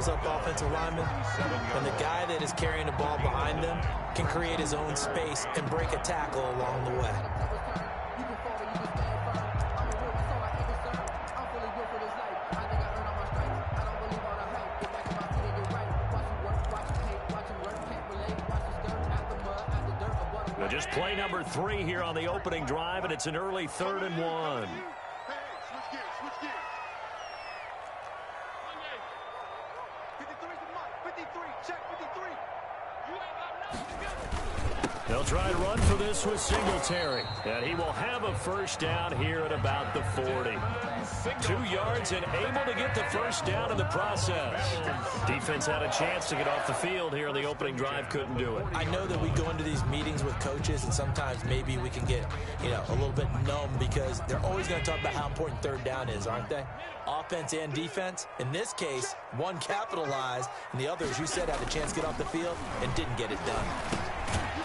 fills up offensive linemen, and the guy that is carrying the ball behind them can create his own space and break a tackle along the way. Just play number 3 here on the opening drive, and it's an early 3rd and 1. They'll try and run for this with Singletary, and he will have a first down here at about the 40. 2 yards and able to get the first down in the process. Defense had a chance to get off the field here on the opening drive, couldn't do it. I know that we go into these meetings with coaches, and sometimes maybe we can get, a little bit numb because they're always going to talk about how important 3rd down is, aren't they? Offense and defense. In this case, one capitalized, and the other, as you said, had a chance to get off the field and didn't get it done.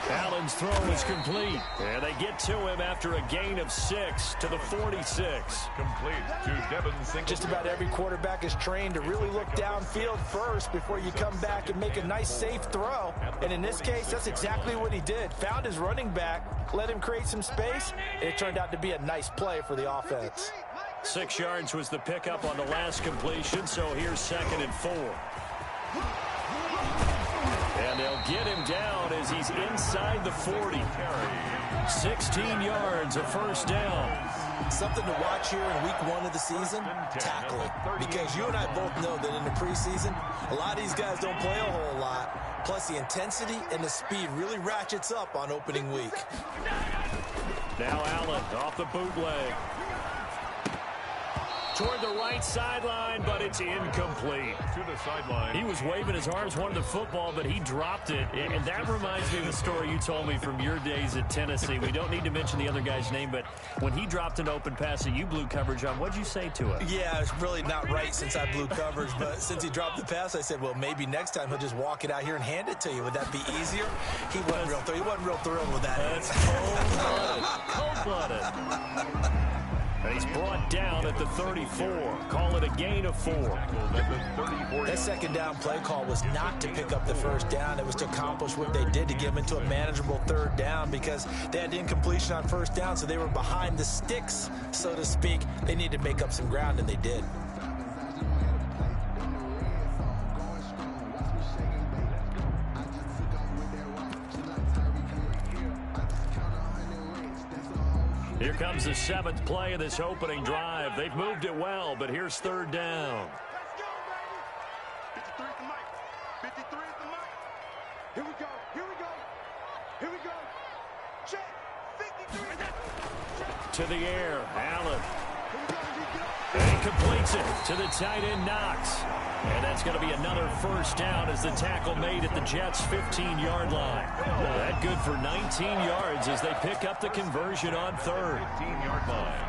Allen's throw is complete, and they get to him after a gain of 6 to the 46. Complete to Devin Singletary. Just about every quarterback is trained to really look downfield first before you come back and make a nice, safe throw. And in this case, that's exactly what he did. Found his running back, let him create some space, and it turned out to be a nice play for the offense. 6 yards was the pickup on the last completion, so here's 2nd and 4. And they'll get him down as he's inside the 40. 16 yards, a first down. Something to watch here in week 1 of the season, tackling. Because you and I both know that in the preseason, a lot of these guys don't play a whole lot. Plus, the intensity and the speed really ratchets up on opening week. Now Allen off the bootleg. Toward the right sideline, but it's incomplete. To the sideline. He was waving his arms, wanted the football, but he dropped it. And that reminds me of the story you told me from your days at Tennessee. We don't need to mention the other guy's name, but when he dropped an open pass that you blew coverage on, what'd you say to it? Yeah, it's really not right since I blew coverage, but since he dropped the pass, I said, well, maybe next time he'll just walk it out here and hand it to you. Would that be easier? He wasn't real thrilled with that. That's cold-blooded. Cold-blooded. And he's brought down at the 34. Call it a gain of 4. That 2nd down play call was not to pick up the first down. It was to accomplish what they did to get him into a manageable 3rd down because they had incompletion on 1st down, so they were behind the sticks, so to speak. They needed to make up some ground, and they did. Here comes the 7th play of this opening drive. They've moved it well, but here's 3rd down. Let's go, baby. 53 at the mic. 53 at the mic. Here we go. Here we go. Here we go. Check. 53. To the air. Allen. And he completes it to the tight end Knox. And that's going to be another first down as the tackle made at the Jets' 15-yard line. Well, that good for 19 yards as they pick up the conversion on 3rd. 15-yard line.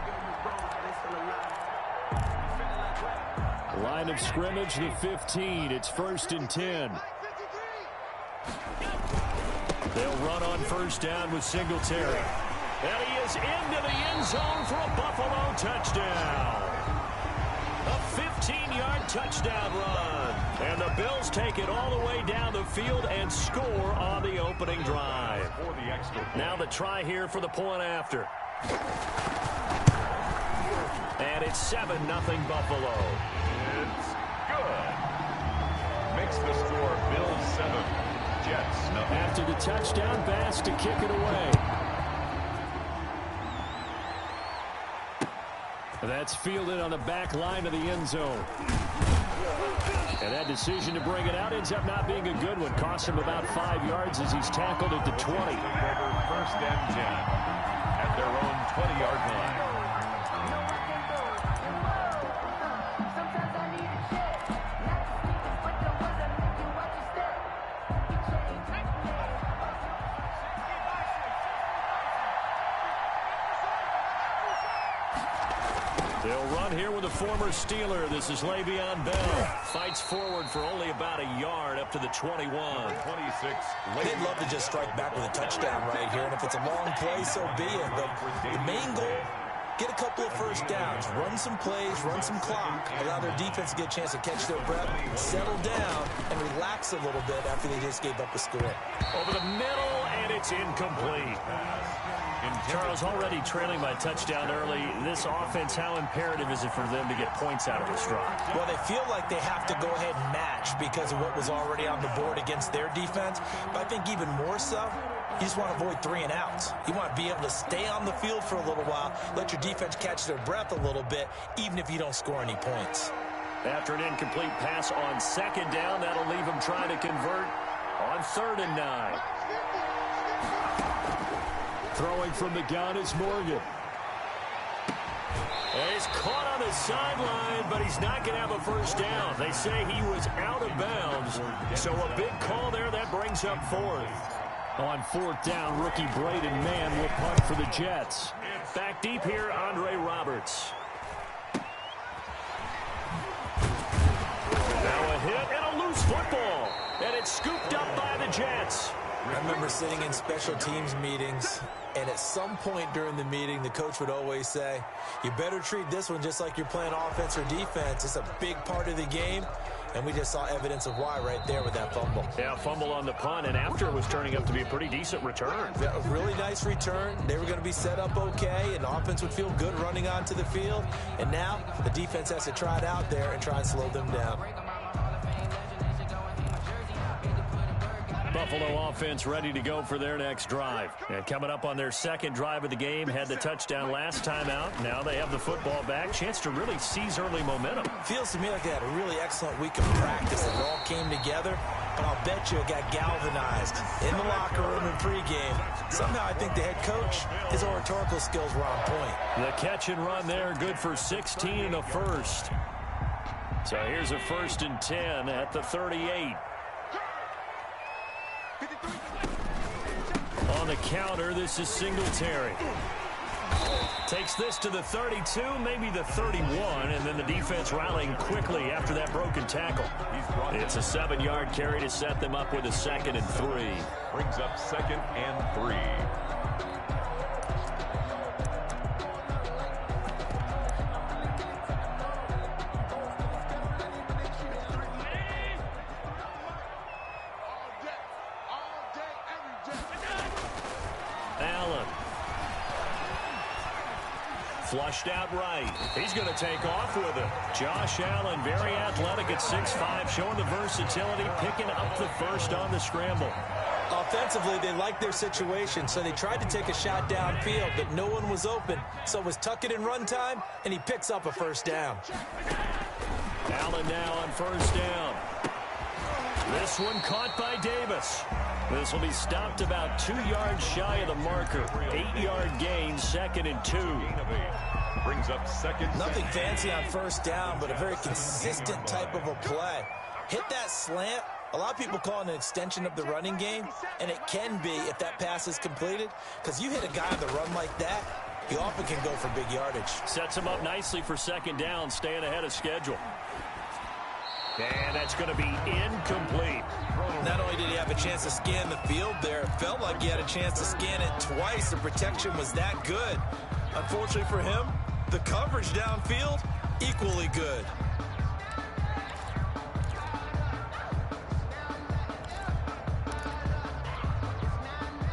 Line of scrimmage, the 15. It's 1st and 10. They'll run on first down with Singletary. And he is into the end zone for a Buffalo touchdown. A 15-yard touchdown run. And the Bills take it all the way down the field and score on the opening drive. Now the try here for the point after. And it's 7-0 Buffalo. It's good. Makes the score Bills 7, Jets 0. After the touchdown, Bass to kick it away. That's fielded on the back line of the end zone. And that decision to bring it out ends up not being a good one. Costs him about 5 yards as he's tackled at the 20. 1st and 10 at their own 20-yard line. They'll run here with a former Steeler. This is Le'Veon Bell. Fights forward for only about a yard up to the 21. 26. They'd love to just strike back with a touchdown right here, and if it's a long play, so be it. But the main goal Get a couple of first downs, run some plays, run some clock, allow their defense to get a chance to catch their breath, settle down, and relax a little bit after they just gave up a score. Over the middle, and it's incomplete. Charles, already trailing by a touchdown early. This offense, how imperative is it for them to get points out of this drive? Well, they feel like they have to go ahead and match because of what was already on the board against their defense. But I think even more so, you just want to avoid 3 and outs. You want to be able to stay on the field for a little while, let your defense catch their breath a little bit, even if you don't score any points. After an incomplete pass on second down, that'll leave them trying to convert on 3rd and 9. Throwing from the gun is Morgan. And he's caught on the sideline, but he's not going to have a first down. They say he was out of bounds. So a big call there that brings up 4th. On 4th down, rookie Braden Mann will punt for the Jets. Back deep here, Andre Roberts. Now a hit and a loose football. And it's scooped up by the Jets. I remember sitting in special teams meetings, and at some point during the meeting, the coach would always say, you better treat this one just like you're playing offense or defense. It's a big part of the game, and we just saw evidence of why right there with that fumble. Yeah, fumble on the punt, and after it was turning up to be a pretty decent return. Yeah, a really nice return. They were going to be set up okay, and the offense would feel good running onto the field. And now the defense has to try it out there and try and slow them down. Buffalo offense ready to go for their next drive. And coming up on their second drive of the game, had the touchdown last time out. Now they have the football back. Chance to really seize early momentum. Feels to me like they had a really excellent week of practice. It all came together, but I'll bet you it got galvanized in the locker room in pregame. Somehow I think the head coach, his oratorical skills were on point. The catch and run there, good for 16 and a first. So here's a 1st and 10 at the 38. On the counter, this is Singletary. Takes this to the 32, maybe the 31, and then the defense rallying quickly after that broken tackle. It's a 7-yard carry to set them up with a 2nd and 3. Brings up 2nd and 3. Flushed out right. He's going to take off with it. Josh Allen, very athletic at 6'5", showing the versatility, picking up the first on the scramble. Offensively, they liked their situation, so they tried to take a shot downfield, but no one was open. So it was tuck it in run time, and he picks up a first down. Allen now on 1st down. This one caught by Davis. This will be stopped about 2 yards shy of the marker. 8-yard gain, 2nd and 2. Brings up 2nd. Nothing fancy on 1st down, but a very consistent type of a play. Hit that slant. A lot of people call it an extension of the running game, and it can be if that pass is completed, because you hit a guy on the run like that, he often can go for big yardage. Sets him up nicely for 2nd down, staying ahead of schedule. And that's going to be incomplete. Not only did he have a chance to scan the field there, it felt like he had a chance to scan it twice. The protection was that good. Unfortunately for him, the coverage downfield, equally good.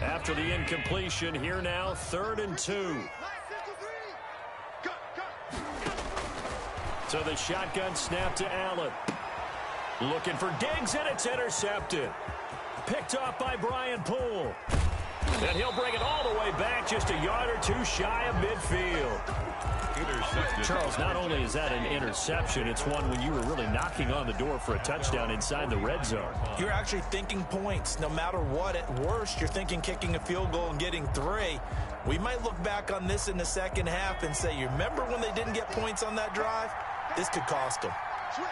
After the incompletion, here now, 3rd and 2. So the shotgun snap to Allen. Looking for Diggs, and it's intercepted. Picked off by Brian Poole. And he'll bring it all the way back, just a yard or 2 shy of midfield. Intercepted. Charles, not only is that an interception, it's one when you were really knocking on the door for a touchdown inside the red zone. You're actually thinking points. No matter what, at worst, you're thinking kicking a field goal and getting 3. We might look back on this in the second half and say, you remember when they didn't get points on that drive? This could cost them.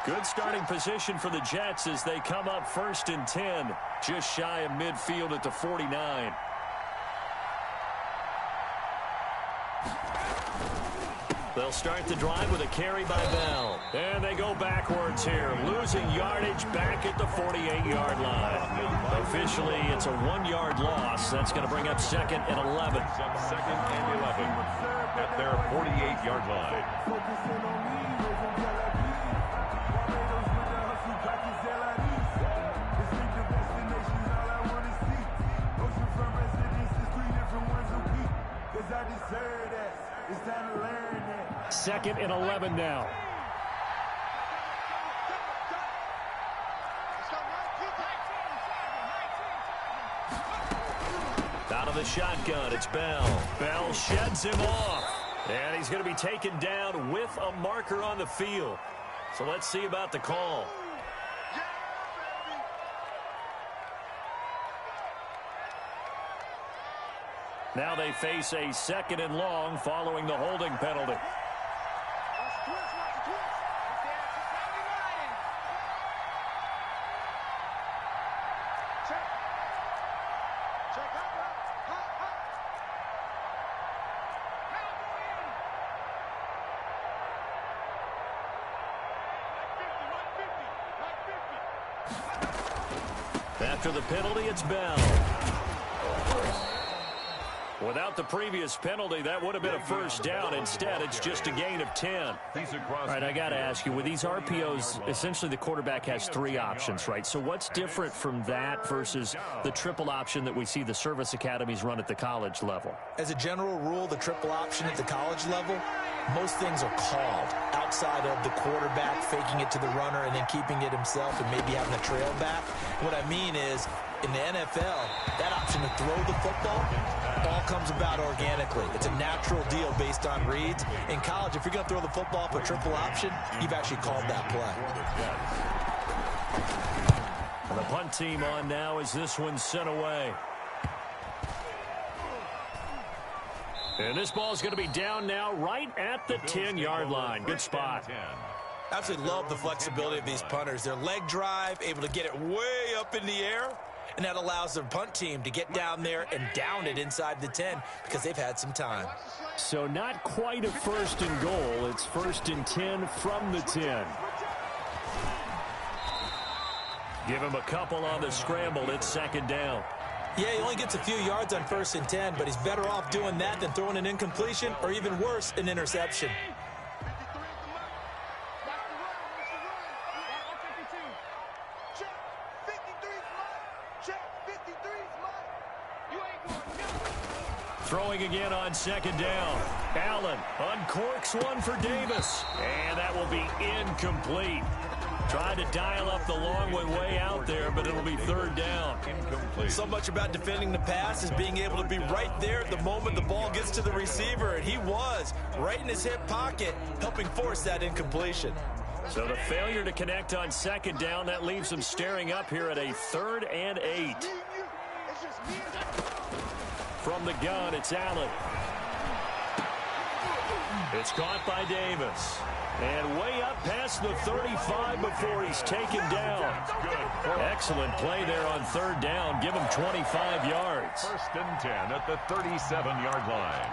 Good starting position for the Jets as they come up 1st and 10, just shy of midfield at the 49. They'll start the drive with a carry by Bell. And they go backwards here, losing yardage back at the 48-yard line. Officially, it's a 1-yard loss. That's going to bring up 2nd and 11. Second and 11 at their 48-yard line. Second and 11 now. Out of the shotgun, it's Bell. Bell sheds him off. And he's going to be taken down with a marker on the field. So let's see about the call. Now they face a 2nd and long following the holding penalty. After the penalty, it's Bell. Without the previous penalty, that would have been a first down. Instead, it's just a gain of 10. All right, I got to ask you, with these RPOs, essentially the quarterback has 3 options, right? So what's different from that versus the triple option that we see the service academies run at the college level? As a general rule, the triple option at the college level, most things are called outside of the quarterback faking it to the runner and then keeping it himself and maybe having a trail back. What I mean is, in the NFL, that option to throw the football all comes about organically. It's a natural deal based on reads. In college, if you're going to throw the football for triple option, you've actually called that play. And the punt team on now as this one's sent away. And this ball's going to be down now right at the 10-yard line. Good spot. Absolutely love the flexibility of these punters. Their leg drive, able to get it way up in the air, and that allows their punt team to get down there and down it inside the 10 because they've had some time. So not quite a 1st and goal. It's 1st and 10 from the 10. Give him a couple on the scramble. It's 2nd down. Yeah, he only gets a few yards on 1st and 10, but he's better off doing that than throwing an incompletion or even worse, an interception. Throwing again on 2nd down. Allen uncorks one for Davis. And that will be incomplete. Tried to dial up the long way out there, but it'll be 3rd down. Incomplete. So much about defending the pass is being able to be right there at the moment the ball gets to the receiver. And he was right in his hip pocket, helping force that incompletion. So the failure to connect on 2nd down, that leaves him staring up here at a 3rd and 8. From the gun, it's Allen. It's caught by Davis. And way up past the 35 before he's taken down. Excellent play there on 3rd down. Give him 25 yards. 1st and 10 at the 37-yard line.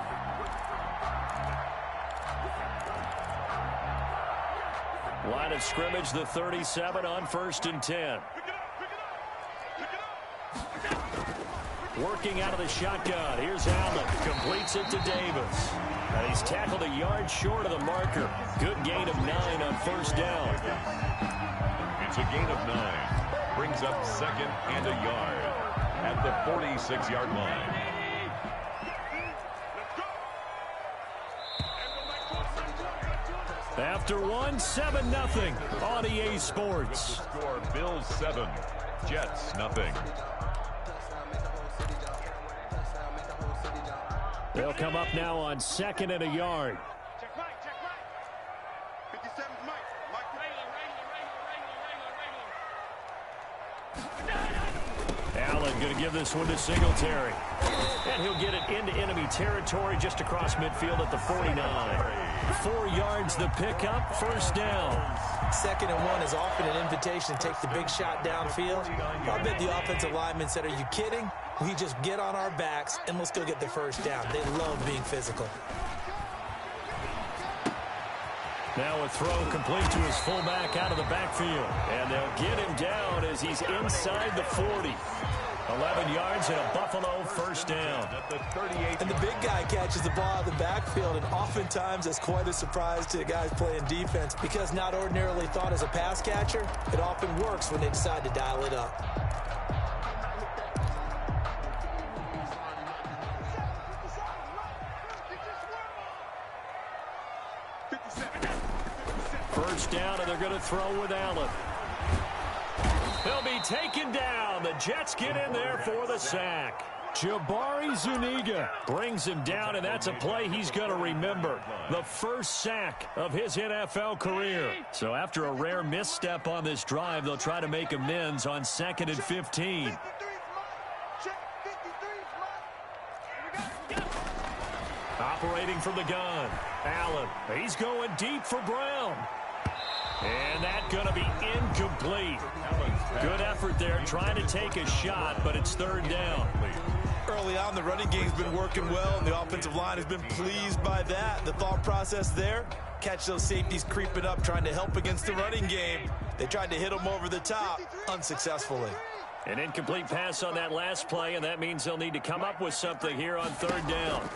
Line of scrimmage, the 37 on 1st and 10. Working out of the shotgun. Here's Allen. Completes it to Davis. And he's tackled a yard short of the marker. Good gain of 9 on 1st down. It's a gain of 9. Brings up 2nd and a yard at the 46-yard line. After one, 7-0 on EA Sports. Score Bills 7, Jets nothing. They'll come up now on 2nd and a yard. Check Mike, check Mike. 57's Mike. Mike. Allen going to give this one to Singletary. And he'll get it into enemy territory just across midfield at the 49. 4 yards the pickup, 1st down. 2nd and 1 is often an invitation to take the big shot downfield. I bet the offensive lineman said, are you kidding? We just get on our backs and let's go get the 1st down. They love being physical. Now a throw complete to his fullback out of the backfield. And they'll get him down as he's inside the 40. 11 yards and a Buffalo first down. And the big guy catches the ball out of the backfield, and oftentimes it's quite a surprise to the guys playing defense because not ordinarily thought as a pass catcher, it often works when they decide to dial it up. First down, and they're going to throw with Allen. He'll be taken down. The Jets get in there for the sack. Jabari Zuniga brings him down, and that's a play he's going to remember. The first sack of his NFL career. So after a rare misstep on this drive, they'll try to make amends on 2nd and 15. Operating from the gun, Allen. He's going deep for Brown. And that's going to be incomplete. Good effort there trying to take a shot, but it's 3rd down. Early on, the running game's been working well, and the offensive line has been pleased by that. The thought process there, catch those safeties creeping up, trying to help against the running game. They tried to hit them over the top, unsuccessfully. An incomplete pass on that last play, and that means they'll need to come up with something here on 3rd down.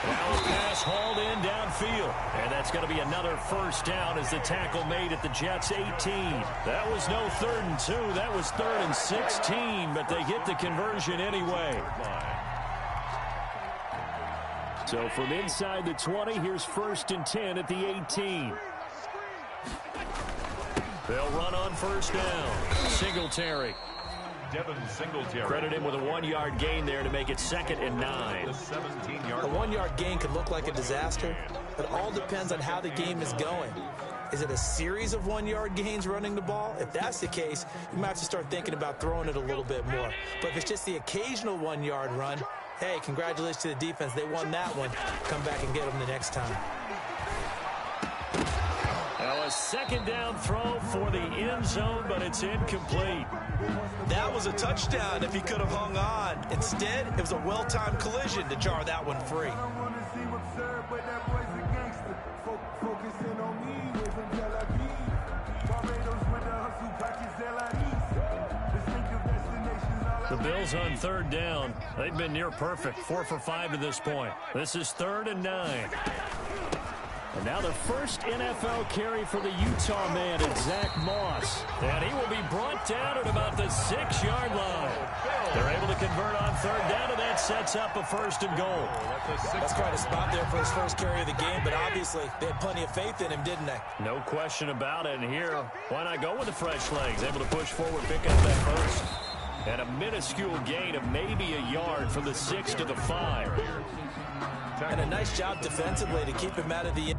Now a pass hauled in downfield. And that's going to be another first down as the tackle made at the Jets' 18. That was no 3rd and 2. That was 3rd and 16, but they get the conversion anyway. So from inside the 20, here's 1st and 10 at the 18. They'll run on first down. Singletary. Credit him with a 1-yard gain there to make it 2nd and 9. A 1-yard gain could look like a disaster, but all depends on how the game is going. Is it a series of 1-yard gains running the ball? If that's the case, you might have to start thinking about throwing it a little bit more. But if it's just the occasional 1-yard run, hey, congratulations to the defense. They won that one. Come back and get them the next time. Now a 2nd down throw for the end zone, but it's incomplete. That was a touchdown if he could have hung on. Instead, it was a well-timed collision to jar that one free. The Bills on 3rd down. They've been near perfect. 4 for 5 to this point. This is 3rd and 9. And now the first NFL carry for the Utah man, it's Zach Moss. And he will be brought down at about the 6-yard line. They're able to convert on 3rd down, and that sets up a 1st and goal. That's quite a spot there for his first carry of the game, but obviously they had plenty of faith in him, didn't they? No question about it. And here, why not go with the fresh legs? Able to push forward, pick up that first. And a minuscule gain of maybe a yard from the 6 to the 5. And a nice job defensively to keep him out of the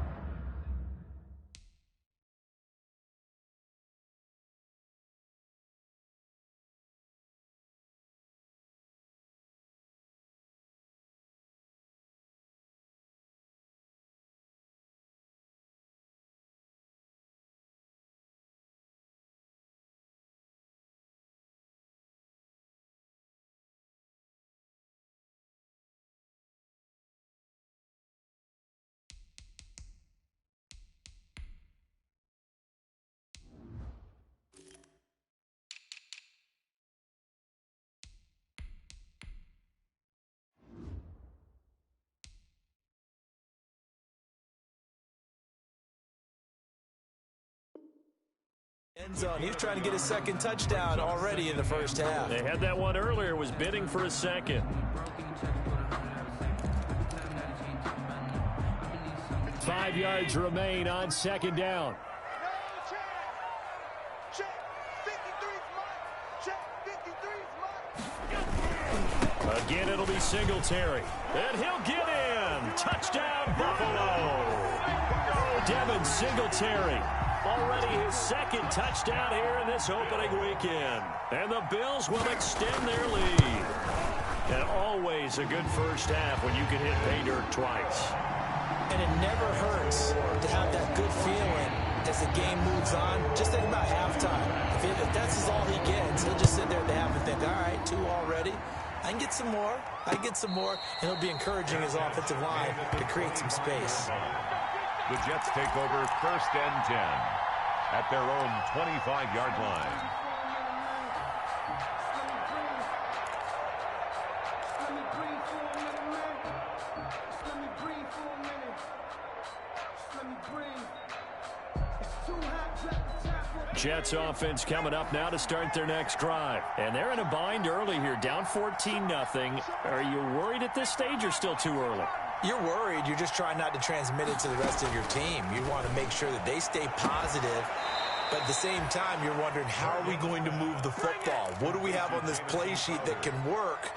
end zone. He was trying to get his 2nd touchdown already in the first half. They had that one earlier, was bidding for a 2nd. 5 yards remain on 2nd down. Again, it'll be Singletary. And he'll get in. Touchdown, Buffalo. Devin Singletary. Already his 2nd touchdown here in this opening weekend. And the Bills will extend their lead. And always a good first half when you can hit pay dirt twice. And it never hurts to have that good feeling as the game moves on. Just think about halftime. If that's all he gets, he'll just sit there at the half and think, all right, 2 already. I can get some more. And it'll be encouraging his offensive line to create some space. The Jets take over 1st and 10 at their own 25-yard line. Jets offense coming up now to start their next drive. And they're in a bind early here, down 14-0. Are you worried at this stage or still too early? You're worried. You're just trying not to transmit it to the rest of your team. You want to make sure that they stay positive. But at the same time, you're wondering, how are we going to move the football? What do we have on this play sheet that can work?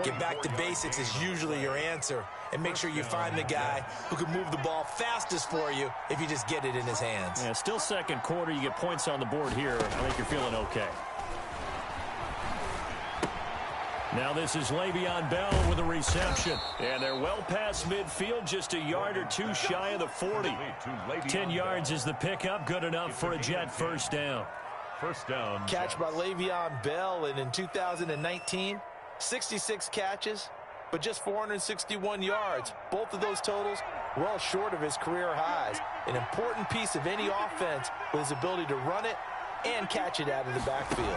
Get back to basics is usually your answer. And make sure you find the guy who can move the ball fastest for you if you just get it in his hands. Yeah, still second quarter. You get points on the board here. I think you're feeling okay. Now this is Le'Veon Bell with a reception. And they're well past midfield, just a yard or two shy of the 40. 10 yards is the pickup, good enough for a Jet first down. First down. Catch by Le'Veon Bell, and in 2019, 66 catches, but just 461 yards. Both of those totals well short of his career highs. An important piece of any offense with his ability to run it and catch it out of the backfield.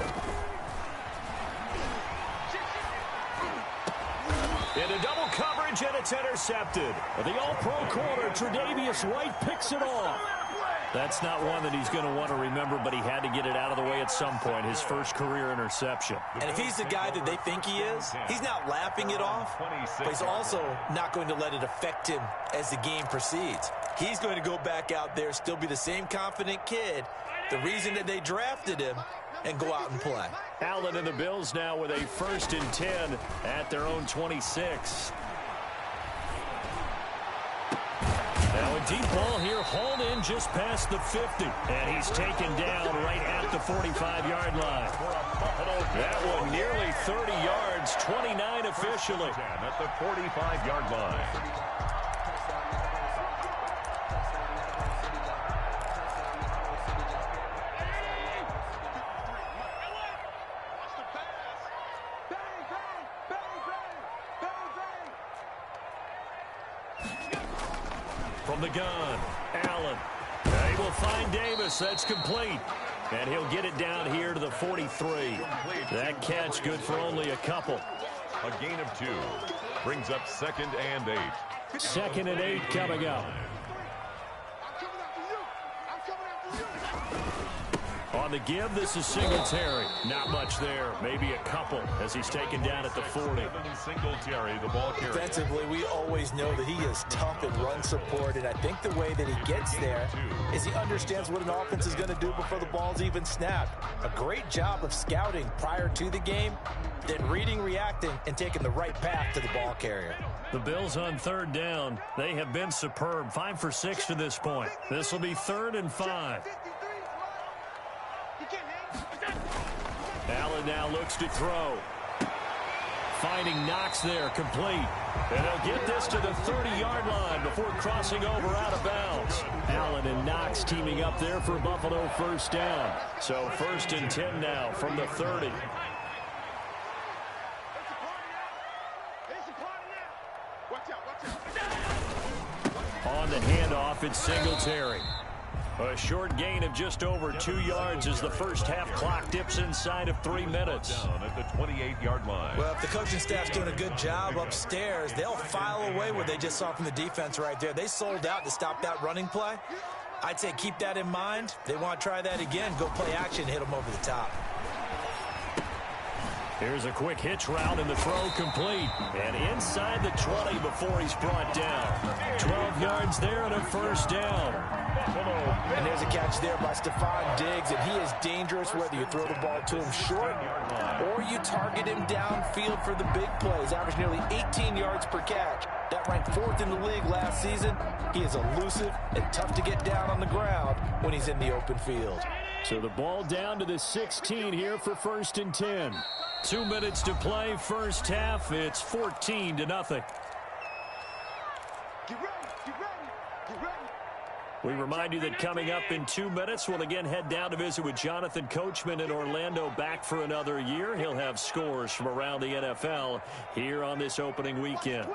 Into double coverage, and it's intercepted. The all-pro corner, Tre'Davious White, picks it off. That's not one that he's going to want to remember, but he had to get it out of the way at some point, his first career interception. And if he's the guy that they think he is, he's not laughing it off, but he's also not going to let it affect him as the game proceeds. He's going to go back out there, still be the same confident kid, the reason that they drafted him, and go out and play. Allen and the Bills now with a 1st and 10 at their own 26. Now a deep ball here, hauled in just past the 50. And he's taken down right at the 45-yard line. That one nearly 30 yards, 29 officially. At the 45-yard line. From the gun, Allen. They will find Davis. That's complete. And he'll get it down here to the 43. That catch good for only a couple. A gain of 2. Brings up 2nd and 8. 2nd and 8 coming up. On the give, this is Singletary. Not much there. Maybe a couple as he's taken down at the 40. Singletary, the ball carrier. Defensively, we always know that he is tough in run support, and I think the way that he gets there is he understands what an offense is going to do before the ball's even snapped. A great job of scouting prior to the game, then reading, reacting, and taking the right path to the ball carrier. The Bills on 3rd down. They have been superb. 5 for 6 to this point. This will be 3rd and 5. Allen now looks to throw. Finding Knox there, complete. And they'll get this to the 30-yard line before crossing over out of bounds. Allen and Knox teaming up there for Buffalo first down. So 1st and 10 now from the 30. On the handoff, it's Singletary. A short gain of just over 2 yards as the first half clock dips inside of 3 minutes. Down at the 28-yard line. Well, if the coaching staff's doing a good job upstairs, they'll file away what they just saw from the defense right there. They sold out to stop that running play. I'd say keep that in mind. They want to try that again. Go play action, hit them over the top. Here's a quick hitch route and the throw complete. And inside the 20 before he's brought down. 12 yards there and a first down. And there's a catch there by Stephon Diggs, and he is dangerous whether you throw the ball to him short or you target him downfield for the big plays. Averaged nearly 18 yards per catch. That ranked 4th in the league last season. He is elusive and tough to get down on the ground when he's in the open field. So the ball down to the 16 here for 1st and 10. 2 minutes to play, first half. It's 14-0. Get ready, get ready, get ready. We remind you that coming up in 2 minutes, we'll again head down to visit with Jonathan Coachman in Orlando, back for another year. He'll have scores from around the NFL here on this opening weekend.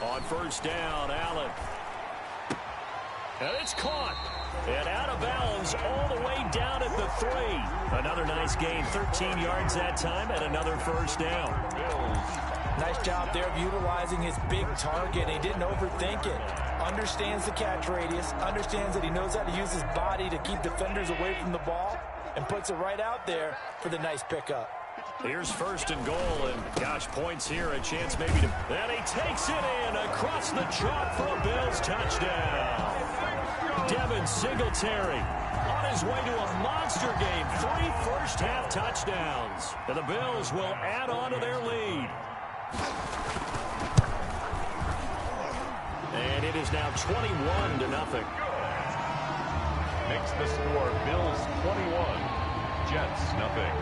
On first down, Allen. And it's caught. And out of bounds all the way down at the 3. Another nice gain, 13 yards that time, and another first down. Nice job there of utilizing his big target. He didn't overthink it. Understands the catch radius, understands that he knows how to use his body to keep defenders away from the ball, and puts it right out there for the nice pickup. Here's first and goal, and gosh, points here, a chance maybe to... And he takes it in across the chalk for a Bills touchdown. Devin Singletary on his way to a monster game. 3 first-half touchdowns. And the Bills will add on to their lead. And it is now 21-0. Makes the score Bills 21, Jets nothing.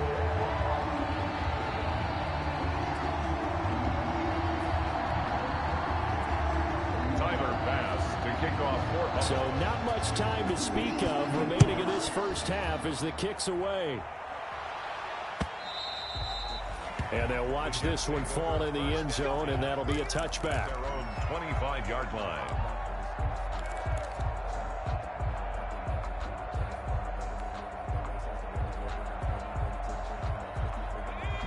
Kick off so not much time to speak of remaining in this first half as the kick's away. And they'll watch this one fall in the end zone, and that'll be a touchback. Their own 25-yard line.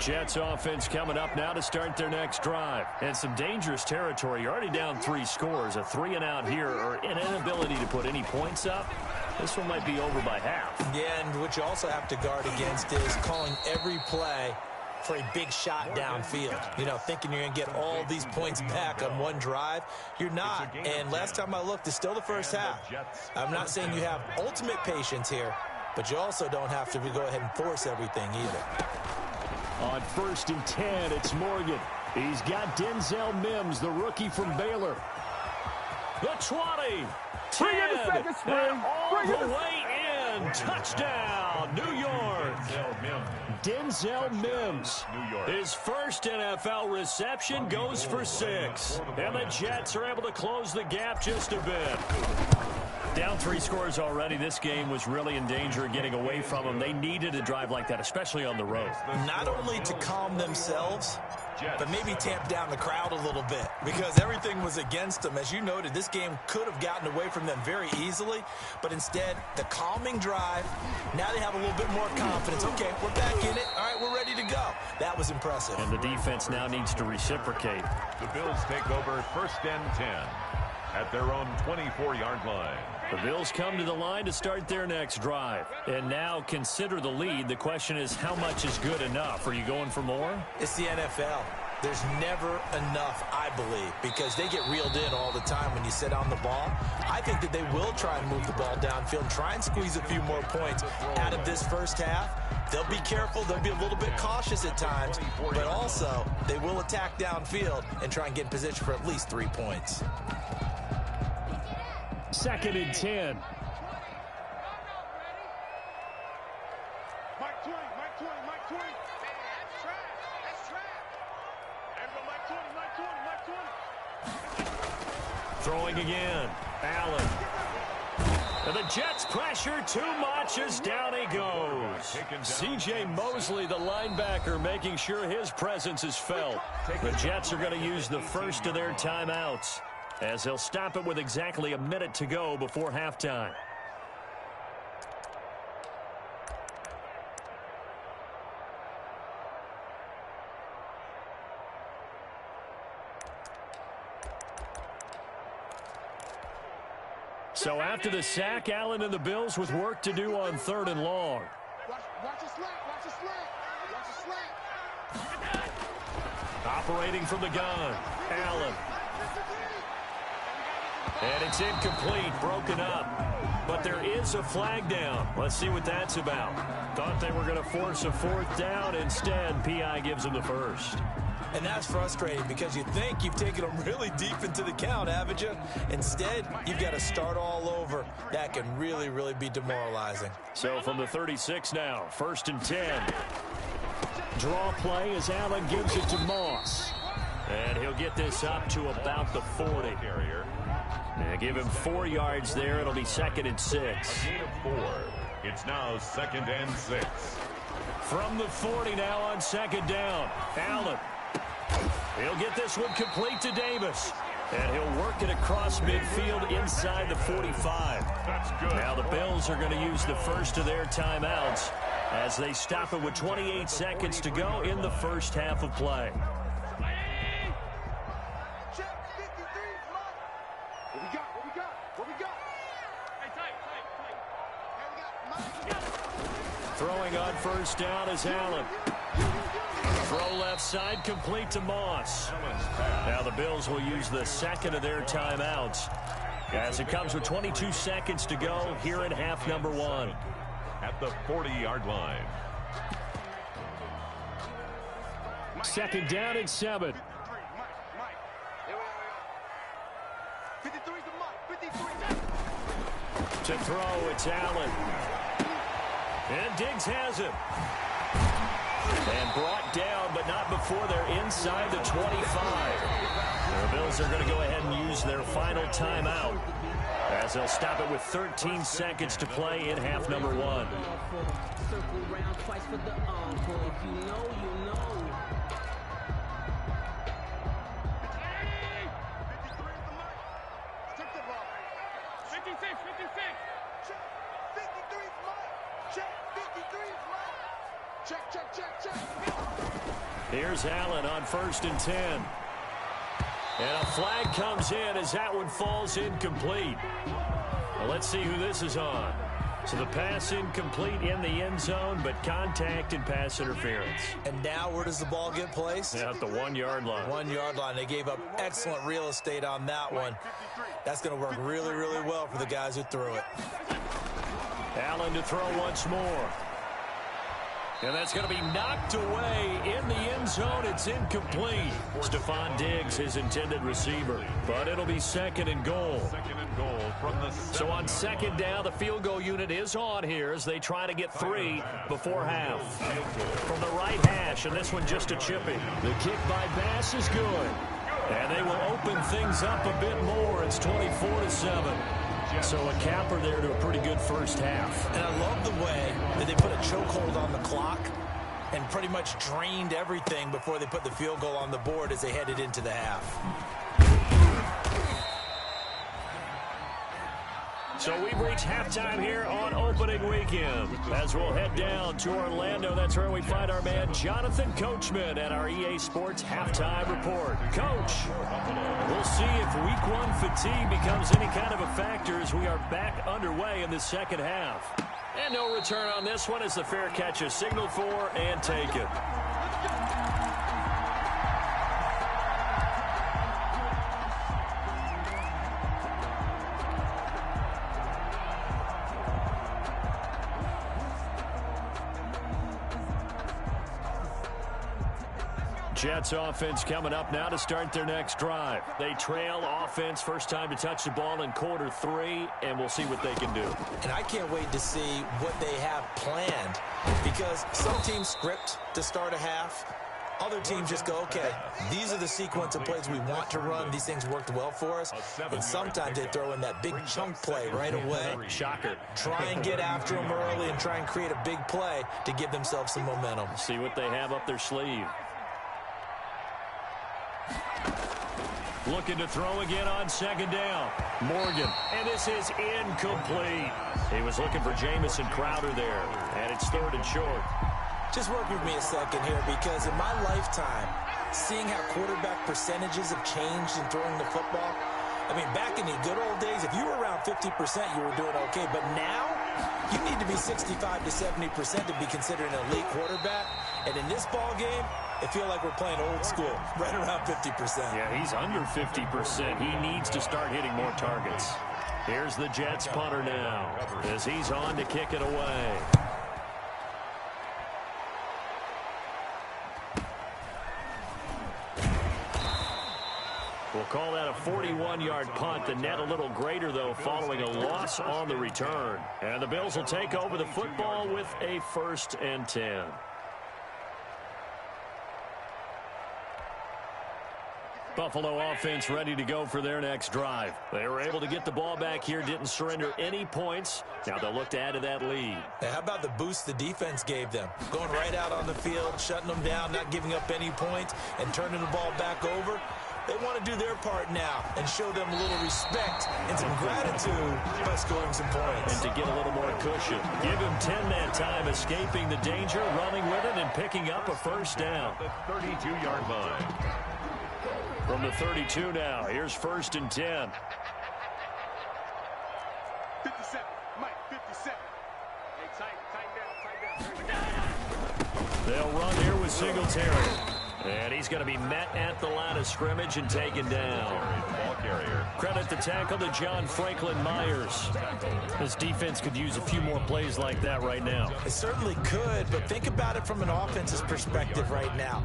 Jets offense coming up now to start their next drive. And some dangerous territory. You're already down 3 scores. A 3-and-out here, or an inability to put any points up. This one might be over by half. Yeah, and what you also have to guard against is calling every play for a big shot downfield. You know, thinking you're going to get all these points back on one drive. You're not. And last time I looked, it's still the first half. I'm not saying you have ultimate patience here, but you also don't have to go ahead and force everything either. On first and 10, it's Morgan. He's got Denzel Mims, the rookie from Baylor. The 20, 10, and all the way in. Touchdown, New York. Denzel Mims. His first NFL reception goes for 6. And the Jets are able to close the gap just a bit. Down 3 scores already. This game was really in danger of getting away from them. They needed a drive like that, especially on the road. Not only to calm themselves, but maybe tamp down the crowd a little bit, because everything was against them. As you noted, this game could have gotten away from them very easily, but instead, the calming drive, now they have a little bit more confidence. Okay, we're back in it. All right, we're ready to go. That was impressive. And the defense now needs to reciprocate. The Bills take over first and 10 at their own 24-yard line. The Bills come to the line to start their next drive. And now consider the lead. The question is, how much is good enough? Are you going for more? It's the NFL. There's never enough, I believe, because they get reeled in all the time when you sit on the ball. I think that they will try and move the ball downfield, try and squeeze a few more points out of this first half. They'll be careful. They'll be a little bit cautious at times, but also they will attack downfield and try and get in position for at least 3 points. Second and 10. Mike 20, Mike 20, Mike 20. That's track. That's track. Everybody, Mike 20, Mike 20, Mike 20. Throwing again. Allen. And the Jets pressure too much as down he goes. C.J. Mosley, the linebacker, making sure his presence is felt. The Jets are going to use the first of their timeouts, as they'll stop it with exactly a minute to go before halftime. So after the sack, Allen and the Bills with work to do on 3rd and long. Watch the slant, watch the slant, watch the slant. Operating from the gun, Allen. And it's incomplete, broken up. But there is a flag down. Let's see what that's about. Thought they were going to force a 4th down. Instead, P.I. gives them the first. And that's frustrating because you think you've taken them really deep into the count, haven't you? Instead, you've got to start all over. That can really, really be demoralizing. So from the 36 now, 1st and 10. Draw play as Allen gives it to Moss. And he'll get this up to about the 40. give him 4 yards there. It'll be 2nd and 6. A gain of 4. It's now 2nd and 6. From the 40 now on 2nd down. Allen. He'll get this one complete to Davis. And he'll work it across midfield inside the 45. That's good. Now the Bills are going to use the first of their timeouts as they stop it with 28 seconds to go in the first half of play. Throwing on first down is Allen. Throw left side, complete to Moss. Now the Bills will use the second of their timeouts as it comes with 22 seconds to go here in half number 1. At the 40-yard line. 2nd down and 7. To throw, it's Allen. And Diggs has it. And brought down, but not before they're inside the 25. The Bills are going to go ahead and use their final timeout as they'll stop it with 13 seconds to play in half number 1. Circle round twice for the encore. If you know, you know. 56. Check. Here's Allen on 1st and 10. And a flag comes in as that one falls incomplete. Well, let's see who this is on. So the pass incomplete in the end zone, but contact and pass interference. And now where does the ball get placed? At the 1-yard line. 1-yard line. They gave up excellent real estate on that one. That's going to work really, really well for the guys who threw it. Allen to throw once more. And that's going to be knocked away in the end zone. It's incomplete. Stephon Diggs, his intended receiver. But it'll be 2nd and goal. 2nd and goal from the 7. So on 2nd down, the field goal unit is on here as they try to get 3 before half. From the right hash, and this one just a chipping. The kick by Bass is good. And they will open things up a bit more. It's 24-7. So a capper there to a pretty good first half. And I love the way that they put a chokehold on the clock and pretty much drained everything before they put the field goal on the board as they headed into the half. So we've reached halftime here on opening weekend. As we'll head down to Orlando, that's where we find our man Jonathan Coachman at our EA Sports Halftime Report. Coach, we'll see if Week 1 fatigue becomes any kind of a factor as we are back underway in the second half. And no return on this one as the fair catch is signaled for and taken. Jets offense coming up now to start their next drive. They trail offense, first time to touch the ball in quarter 3, and we'll see what they can do. And I can't wait to see what they have planned because some teams script to start a half. Other teams just go, okay, these are the sequence of plays we want to run. These things worked well for us. And sometimes they throw in that big chunk play right away. Shocker. Try and get after them early and try and create a big play to give themselves some momentum. See what they have up their sleeve. Looking to throw again on 2nd down. Morgan. And this is incomplete. He was looking for Jamison Crowder there. And it's 3rd and short. Just work with me a second here because in my lifetime, seeing how quarterback percentages have changed in throwing the football, I mean, back in the good old days, if you were around 50%, you were doing okay. But now, you need to be 65 to 70% to be considered an elite quarterback. And in this ball game, it feels like we're playing old school, right around 50%. Yeah, he's under 50%. He needs to start hitting more targets. Here's the Jets punter now as he's on to kick it away. We'll call that a 41-yard punt. The net a little greater, though, following a loss on the return. And the Bills will take over the football with a 1st and 10. Buffalo offense ready to go for their next drive. They were able to get the ball back here, didn't surrender any points. Now they'll look to add to that lead. Hey, how about the boost the defense gave them? Going right out on the field, shutting them down, not giving up any points, and turning the ball back over. They want to do their part now and show them a little respect and some gratitude by scoring some points. And to get a little more cushion. Give him 10 that time, escaping the danger, running with it, and picking up a first down. The 32-yard line. From the 32 now, here's 1st and 10. 57. Mike, 57. Hey, tighten down. They'll run here with Singletary. And he's going to be met at the line of scrimmage and taken down. Ball carrier. Credit the tackle to John Franklin Myers. This defense could use a few more plays like that right now. It certainly could, but think about it from an offense's perspective right now.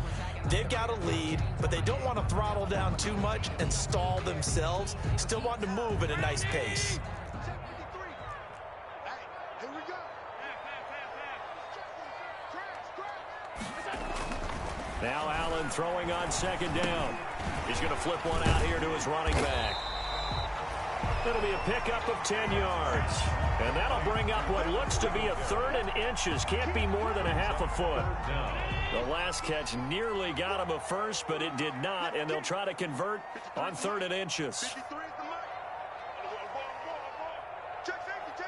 They've got a lead, but they don't want to throttle down too much and stall themselves. Still want to move at a nice pace. Here we go. Now Allen throwing on 2nd down. He's going to flip one out here to his running back. It'll be a pickup of 10 yards. And that'll bring up what looks to be a 3rd and inches. Can't be more than a half a foot. The last catch nearly got him a first, but it did not. And they'll try to convert on 3rd and inches. 53 is the mic. Check safety.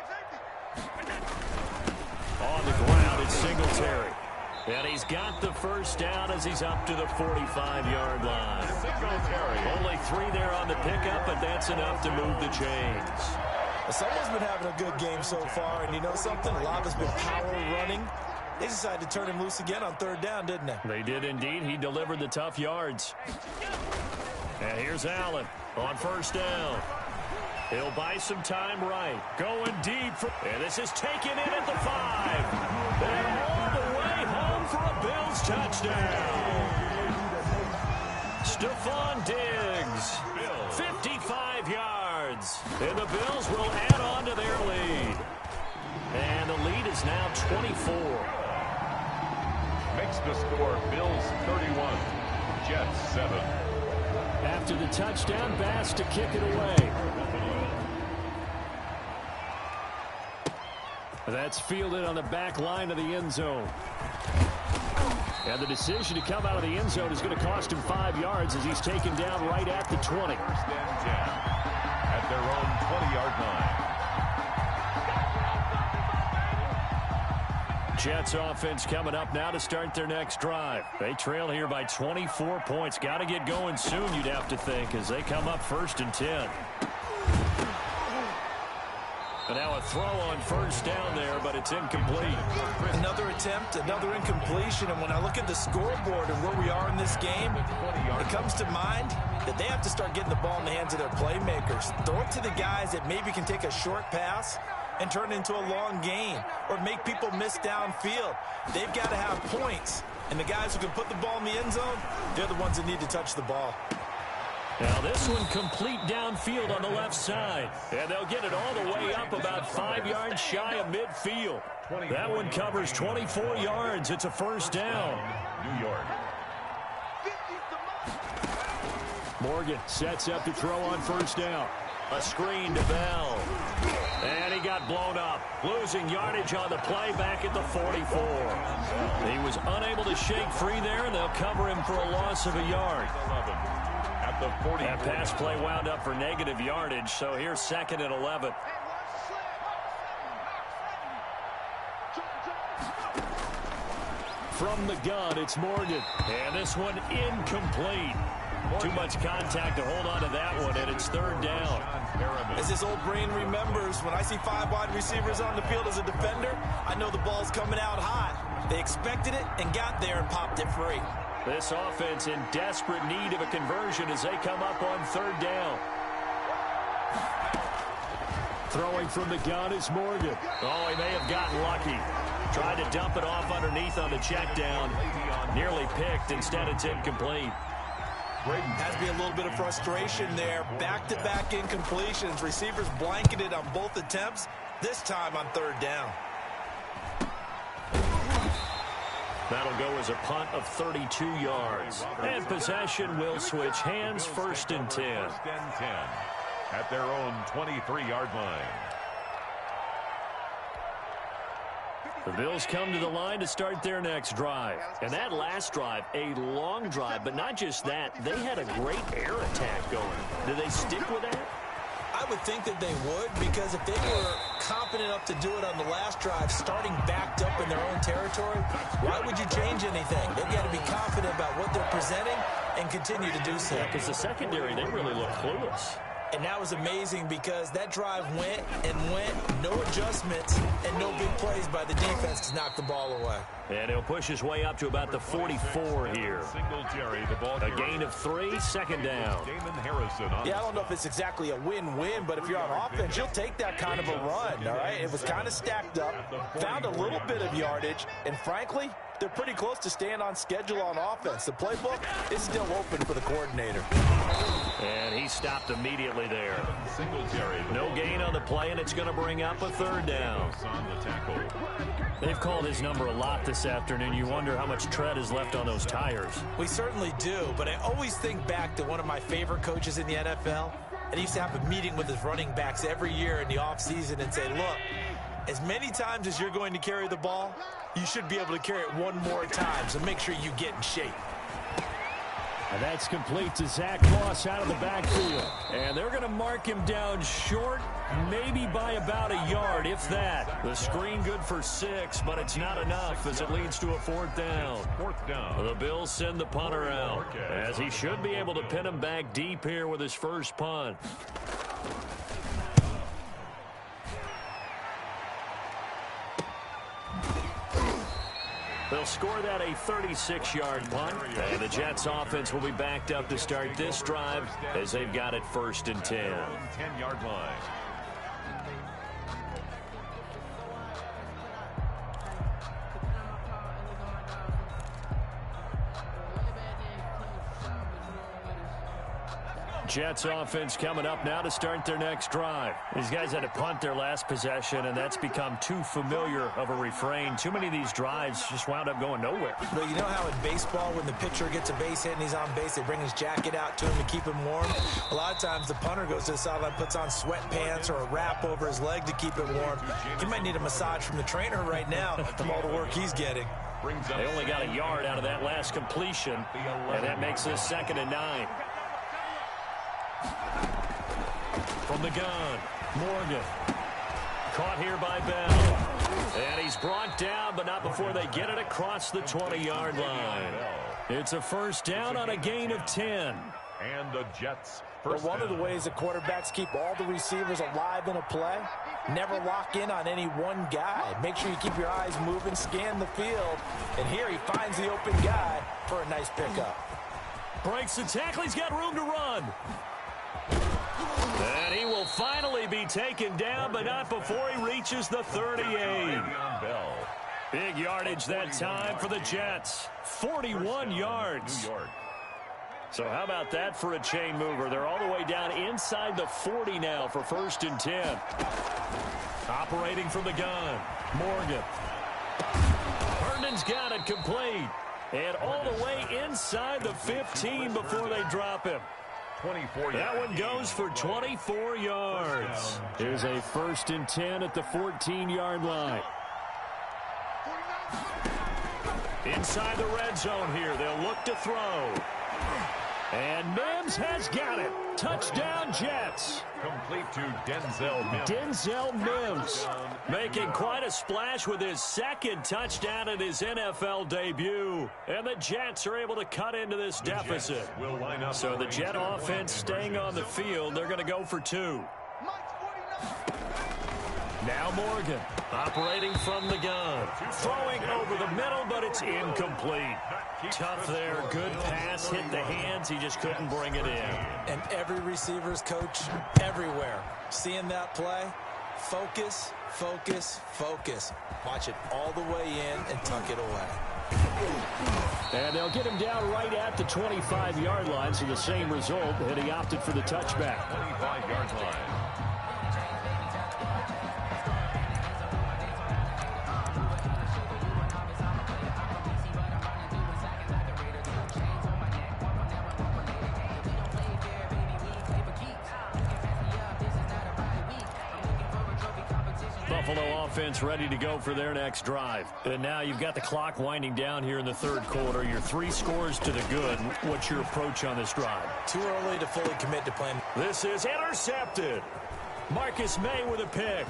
On the ground, it's Singletary. And he's got the first down as he's up to the 45-yard line. Only 3 there on the pickup, but that's enough to move the chains. Someone's been having a good game so far, and you know something? A lot of it's been power running. They decided to turn him loose again on 3rd down, didn't they? They did indeed. He delivered the tough yards. And here's Allen on 1st down. He'll buy some time right. Going deep. And this is taken in at the 5. They're all the way home for a Bills touchdown. Stephon Diggs, 55 yards. And the Bills will add on to their lead. And the lead is now 24. Makes the score Bills 31, Jets 7. After the touchdown, Bass to kick it away. That's fielded on the back line of the end zone. And the decision to come out of the end zone is going to cost him 5 yards as he's taken down right at the 20. 1st and 10 at their own 20-yard line. Jets offense coming up now to start their next drive. They trail here by 24 points. Got to get going soon, you'd have to think, as they come up 1st and 10. And now a throw on 1st down there, but it's incomplete. Another attempt, another incompletion, and when I look at the scoreboard and where we are in this game, it comes to mind that they have to start getting the ball in the hands of their playmakers. Throw it to the guys that maybe can take a short pass and turn it into a long gain or make people miss downfield. They've got to have points, and the guys who can put the ball in the end zone, they're the ones that need to touch the ball. Now this one complete downfield on the left side. And they'll get it all the way up about 5 yards shy of midfield. That one covers 24 yards. It's a 1st down. New York. Morgan sets up to throw on 1st down. A screen to Bell. And he got blown up. Losing yardage on the play back at the 44. He was unable to shake free there, and they'll cover him for a loss of a yard. 11 at the 40. That pass play wound up for negative yardage, so here's 2nd and 11. From the gun, it's Morgan. And this one incomplete. Too much contact to hold on to that one, and it's 3rd down. As his old brain remembers, when I see 5 wide receivers on the field as a defender, I know the ball's coming out hot. They expected it and got there and popped it free. This offense in desperate need of a conversion as they come up on 3rd down. Throwing from the gun is Morgan. Oh, he may have gotten lucky. Tried to dump it off underneath on the check down. Nearly picked. Instead, it's incomplete. Has to be a little bit of frustration there. Back-to-back incompletions. Receivers blanketed on both attempts, this time on 3rd down. That'll go as a punt of 32 yards. And possession will switch hands, 1st and 10. 1st and 10 at their own 23-yard line. The Bills come to the line to start their next drive. And that last drive, a long drive, but not just that. They had a great air attack going. Do they stick with that? I would think that they would, because if they were confident enough to do it on the last drive, starting backed up in their own territory, why would you change anything? They've got to be confident about what they're presenting and continue to do so. Yeah, because the secondary, they really look clueless. And that was amazing because that drive went and went, no adjustments, and no big plays by the defense to knock the ball away. And he'll push his way up to about the 44 here. Singletary, the ball A gain of 3, 2nd down. Damon Harrison on Yeah, I don't know if it's exactly a win-win, but if you're on offense, you'll take that kind of a run, all right? It was kind of stacked up, found a little bit of yardage, and frankly, they're pretty close to staying on schedule on offense. The playbook is still open for the coordinator. And he stopped immediately there. Singletary. No gain on the play, and it's going to bring up a 3rd down. On the tackle. They've called his number a lot this afternoon. You wonder how much tread is left on those tires. We certainly do, but I always think back to one of my favorite coaches in the NFL, and he used to have a meeting with his running backs every year in the offseason and say, look, as many times as you're going to carry the ball, you should be able to carry it one more time, so make sure you get in shape. And that's complete to Zach Moss out of the backfield. And they're going to mark him down short, maybe by about a yard, if that. The screen good for 6, but it's not enough as it leads to a 4th down. 4th down. The Bills send the punter out, as he should be able to pin him back deep here with his first punt. They'll score that a 36-yard punt, and the Jets offense will be backed up to start this drive as they've got it 1st and 10. 10-yard line. Jets offense coming up now to start their next drive. These guys had to punt their last possession, and that's become too familiar of a refrain. Too many of these drives just wound up going nowhere. Well, you know how in baseball, when the pitcher gets a base hit and he's on base, they bring his jacket out to him to keep him warm? A lot of times the punter goes to the sideline, puts on sweatpants or a wrap over his leg to keep him warm. He might need a massage from the trainer right now from all the work he's getting. They only got a yard out of that last completion, and that makes this 2nd and 9. From the gun, Morgan. Caught here by Bell. And he's brought down, but not before they get it across the 20-yard line. It's a 1st down on a gain of 10. And the Jets Well, one of the ways that quarterbacks keep all the receivers alive in a play, never lock in on any one guy. Make sure you keep your eyes moving, scan the field. And here he finds the open guy for a nice pickup. Breaks the tackle. He's got room to run. And he will finally be taken down, but not before he reaches the 38. Big yardage that time for the Jets. 41 yards. So how about that for a chain mover? They're all the way down inside the 40 now for 1st and 10. Operating from the gun, Morgan. Herndon's got it complete. And all the way inside the 15 before they drop him. 24 that one goes for 24 yards. Here's a 1st and 10 at the 14-yard line. Inside the red zone here. They'll look to throw. And Mims has got it. Touchdown, Jets. Complete to Denzel Mims. Denzel Mims making quite a splash with his 2nd touchdown in his NFL debut. And the Jets are able to cut into this deficit. So the Jet offense staying on the field. They're going to go for 2. Now Morgan operating from the gun. Throwing over the middle, but it's incomplete. Tough there. Good pass. Hit the hands. He just couldn't bring it in. And every receiver's coach everywhere. Seeing that play, focus, focus, focus. Watch it all the way in and tuck it away. And they'll get him down right at the 25-yard line, so the same result, and he opted for the touchback. 25-yard line. Buffalo offense ready to go for their next drive. And now you've got the clock winding down here in the third quarter. You're 3 scores to the good. What's your approach on this drive? Too early to fully commit to playing. This is intercepted. Marcus May with a pick.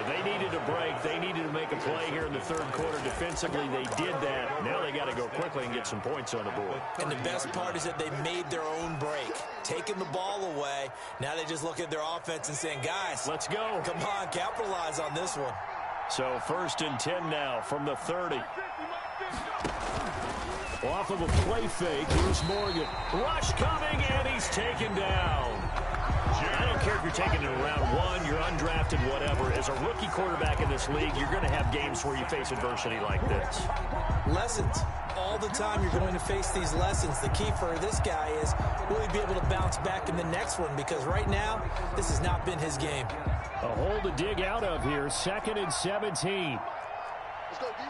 They needed a break. They needed to make a play here in the third quarter. Defensively, they did that. Now they got to go quickly and get some points on the board. And the best part is that they made their own break, taking the ball away. Now they just look at their offense and saying, guys, let's go. Come on, capitalize on this one. So 1st and 10 now from the 30. Off of a play fake, here's Morgan. Rush coming, and he's taken down. I don't care if you're taking it in round 1, you're undrafted, whatever. As a rookie quarterback in this league, you're going to have games where you face adversity like this. Lessons. All the time you're going to face these lessons. The key for this guy is, will he be able to bounce back in the next one? Because right now, this has not been his game. A hole to dig out of here. 2nd and 17. Let's go, D.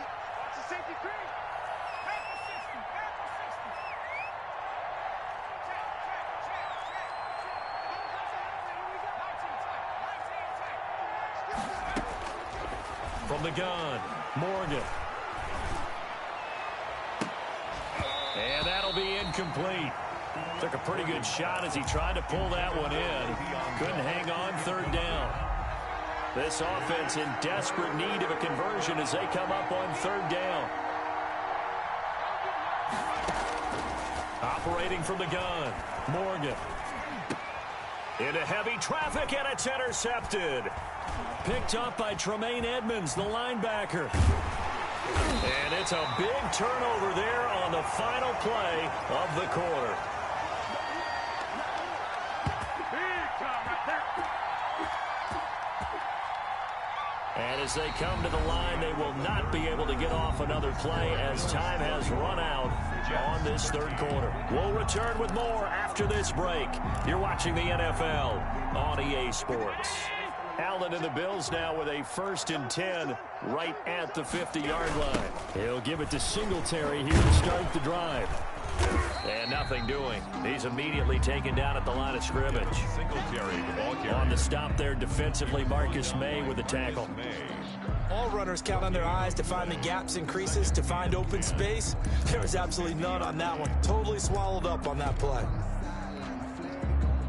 It's a safety cream. From the gun, Morgan. And that'll be incomplete. Took a pretty good shot as he tried to pull that one in. Couldn't hang on 3rd down. This offense in desperate need of a conversion as they come up on 3rd down. Operating from the gun, Morgan. Into heavy traffic, and it's intercepted. Picked up by Tremaine Edmonds, the linebacker. And it's a big turnover there on the final play of the quarter. And as they come to the line, they will not be able to get off another play as time has run out on this 3rd quarter. We'll return with more after this break. You're watching the NFL on EA Sports. Allen and the Bills now with a 1st and 10 right at the 50-yard line. He'll give it to Singletary here to start the drive. And nothing doing. He's immediately taken down at the line of scrimmage. Singletary, the ball carrier. On the stop there defensively, Marcus May with the tackle. All runners count on their eyes to find the gaps and creases, to find open space. There was absolutely none on that one. Totally swallowed up on that play.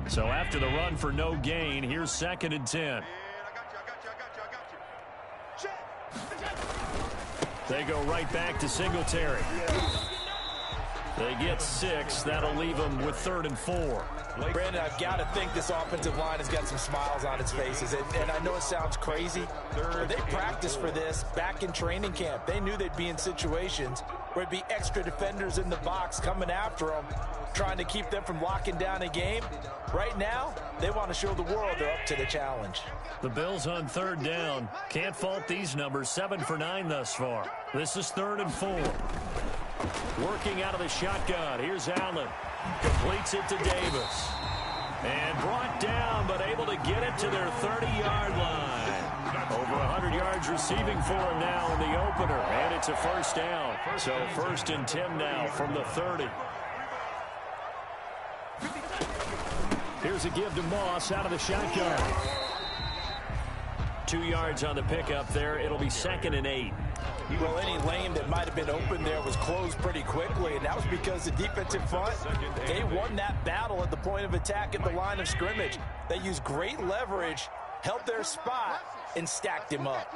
So after the run for no gain, here's 2nd and 10. They go right back to Singletary. They get 6. That'll leave them with 3rd and 4. Brandon, I've got to think this offensive line has got some smiles on its faces. And I know it sounds crazy, but they practiced for this back in training camp. They knew they'd be in situations where it'd be extra defenders in the box coming after them, trying to keep them from locking down a game. Right now, they want to show the world they're up to the challenge. The Bills on 3rd down. Can't fault these numbers. 7 for 9 thus far. This is 3rd and 4. Working out of the shotgun. Here's Allen. Completes it to Davis. And brought down, but able to get it to their 30-yard line. Over 100 yards receiving for him now in the opener. And it's a 1st down. So 1st and 10 now from the 30. Here's a give to Moss out of the shotgun. 2 yards on the pickup there. It'll be 2nd and 8. Well, any lane that might have been open there was closed pretty quickly, and that was because the defensive front, they won that battle at the point of attack at the line of scrimmage. They used great leverage, held their spot, and stacked him up.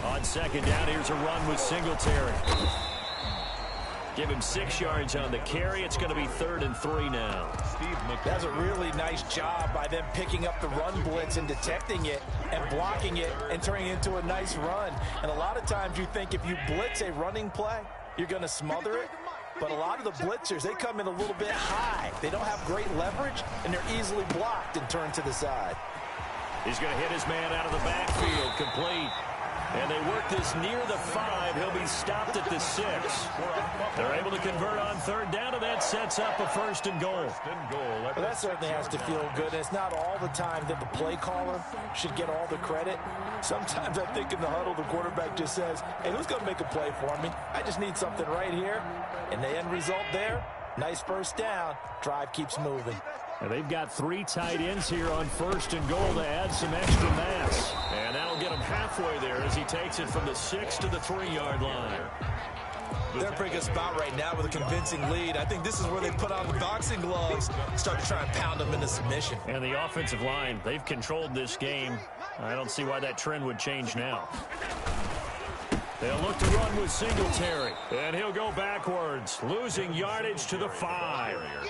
On 2nd down, here's a run with Singletary. Give him 6 yards on the carry. It's going to be 3rd and 3 now. That's a really nice job by them picking up the run blitz and detecting it and blocking it and turning it into a nice run. And a lot of times you think if you blitz a running play, you're going to smother it. But a lot of the blitzers, they come in a little bit high. They don't have great leverage, and they're easily blocked and turned to the side. He's going to hit his man out of the backfield. Complete. And they work this near the 5. He'll be stopped at the 6. They're able to convert on 3rd down, and that sets up a 1st and goal. Well, that certainly has to feel good. And it's not all the time that the play caller should get all the credit. Sometimes I think in the huddle, the quarterback just says, hey, who's going to make a play for me? I just need something right here. And the end result there, Nice first down. Drive keeps moving. And they've got 3 tight ends here on 1st and goal to add some extra mass. And that'll get him halfway there as he takes it from the 6 to the 3-yard line. They're in a pretty good spot right now with a convincing lead. I think this is where they put on the boxing gloves, start to try and pound them into submission. And the offensive line, they've controlled this game. I don't see why that trend would change now. They'll look to run with Singletary. And he'll go backwards, losing yardage to the 5.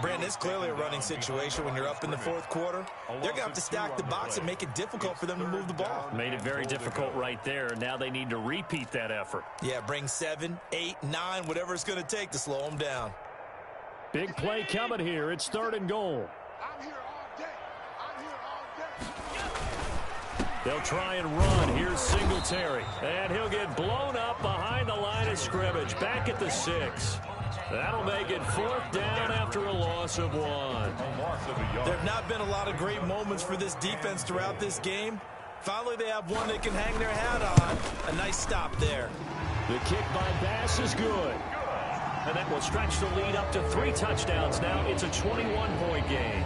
Brandon, it's clearly a running situation when you're up in the 4th quarter. They're going to have to stack the box and make it difficult for them to move the ball. Made it very difficult right there. Now they need to repeat that effort. Yeah, bring 7, 8, 9, whatever it's going to take to slow them down. Big play coming here. It's 3rd and goal. I'm here all day. I'm here all day. They'll try and run. Here's Singletary. And he'll get blown up behind the line of scrimmage. Back at the 6. That'll make it 4th down after a loss of 1. There have not been a lot of great moments for this defense throughout this game. Finally, they have one they can hang their hat on. A nice stop there. The kick by Bass is good. And that will stretch the lead up to 3 touchdowns now. It's a 21-point game.